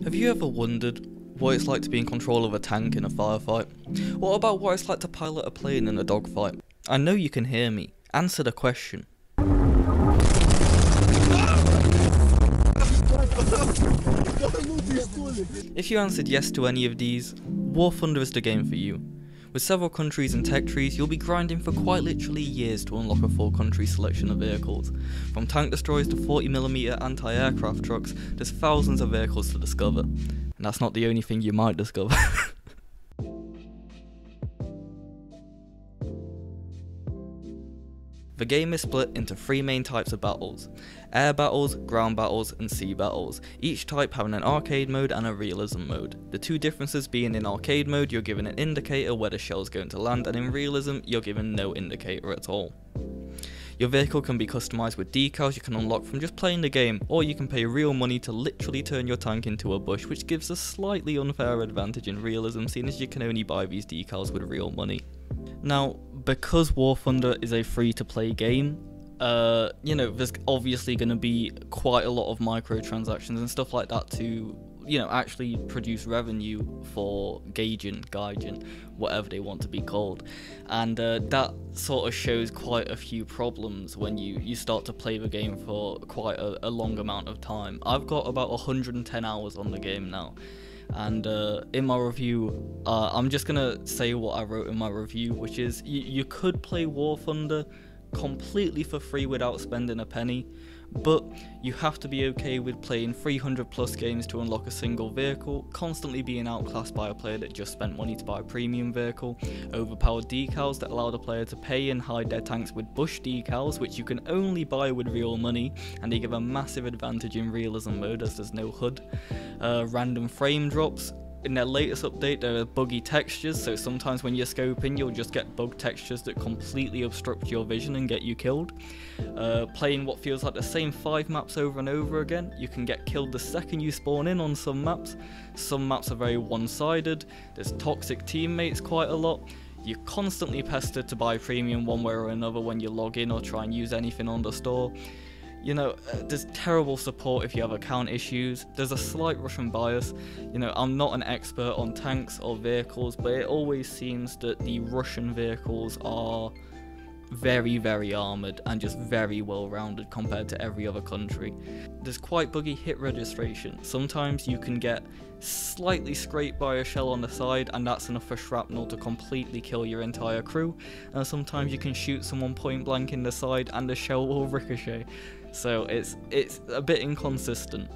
Have you ever wondered what it's like to be in control of a tank in a firefight? What about what it's like to pilot a plane in a dogfight? I know you can hear me. Answer the question. If you answered yes to any of these, Warthunder is the game for you. With several countries and tech trees, you'll be grinding for quite literally years to unlock a full country selection of vehicles. From tank destroyers to 40mm anti-aircraft trucks, there's thousands of vehicles to discover. And that's not the only thing you might discover. The game is split into three main types of battles: air battles, ground battles, and sea battles, each type having an arcade mode and a realism mode. The two differences being in arcade mode you're given an indicator where the shell's going to land, and in realism you're given no indicator at all. Your vehicle can be customised with decals you can unlock from just playing the game, or you can pay real money to literally turn your tank into a bush, which gives a slightly unfair advantage in realism, seeing as you can only buy these decals with real money. Now, because Warthunder is a free-to-play game, there's obviously going to be quite a lot of microtransactions and stuff like that to, actually produce revenue for gauging, whatever they want to be called. And that sort of shows quite a few problems when you start to play the game for quite a long amount of time. I've got about 110 hours on the game now. And in my review, I'm just gonna say what I wrote in my review, which is you could play Warthunder completely for free without spending a penny, but you have to be okay with playing 300 plus games to unlock a single vehicle, constantly being outclassed by a player that just spent money to buy a premium vehicle, overpowered decals that allow the player to pay and hide their tanks with bush decals, which you can only buy with real money, and they give a massive advantage in realism mode as there's no HUD, random frame drops. In their latest update, there are buggy textures, so sometimes when you're scoping, you'll just get bug textures that completely obstruct your vision and get you killed. Playing what feels like the same 5 maps over and over again, you can get killed the second you spawn in on some maps. Some maps are very one-sided, there's toxic teammates quite a lot. You're constantly pestered to buy premium one way or another when you log in or try and use anything on the store. There's terrible support if you have account issues. There's a slight Russian bias. I'm not an expert on tanks or vehicles, but it always seems that the Russian vehicles are very, very armoured and just very well rounded compared to every other country. There's quite buggy hit registration. Sometimes you can get slightly scraped by a shell on the side and that's enough for shrapnel to completely kill your entire crew, and sometimes you can shoot someone point blank in the side and the shell will ricochet. So it's a bit inconsistent.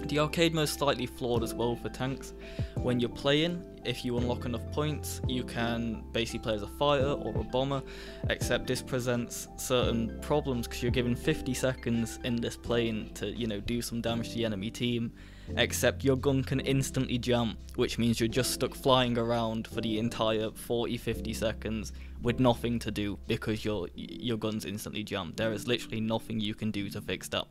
The arcade mode is slightly flawed as well for tanks. When you're playing, if you unlock enough points, you can basically play as a fighter or a bomber, except this presents certain problems because you're given 50 seconds in this plane to, do some damage to the enemy team, except your gun can instantly jump, which means you're just stuck flying around for the entire 40-50 seconds with nothing to do because your gun's instantly jammed. There is literally nothing you can do to fix that.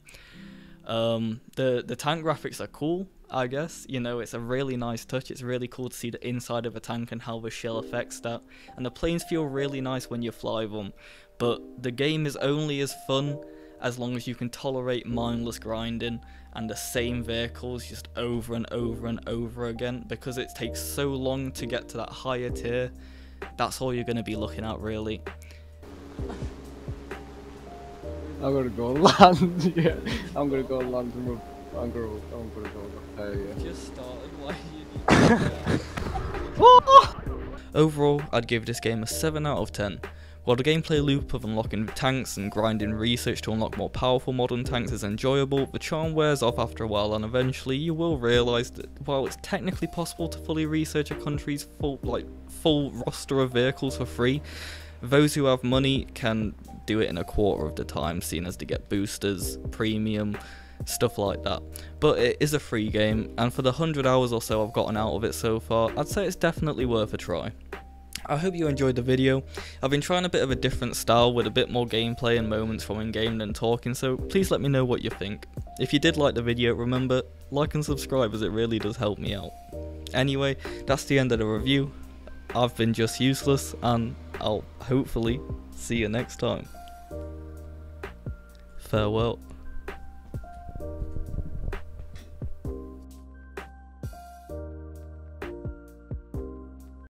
The tank graphics are cool, I guess. It's a really nice touch. It's really cool to see the inside of a tank and how the shell affects that, and the planes feel really nice when you fly them, but the game is only as fun as long as you can tolerate mindless grinding and the same vehicles just over and over and over again, because it takes so long to get to that higher tier. That's all you're going to be looking at, really. I'm gonna go land. Yeah, I'm gonna go land and move. I'm gonna go there. Yeah. Just started. Why you? Overall, I'd give this game a 7 out of 10. While the gameplay loop of unlocking tanks and grinding research to unlock more powerful modern tanks is enjoyable, the charm wears off after a while, and eventually you will realise that while it's technically possible to fully research a country's full roster of vehicles for free, those who have money can do it in a quarter of the time, seeing as they get boosters, premium, stuff like that. But it is a free game, and for the 100 hours or so I've gotten out of it so far, I'd say it's definitely worth a try. I hope you enjoyed the video. I've been trying a bit of a different style with a bit more gameplay and moments from in-game than talking, so please let me know what you think. If you did like the video, remember, like and subscribe as it really does help me out. Anyway, that's the end of the review. I've been Justuseless, and I'll hopefully see you next time. Farewell.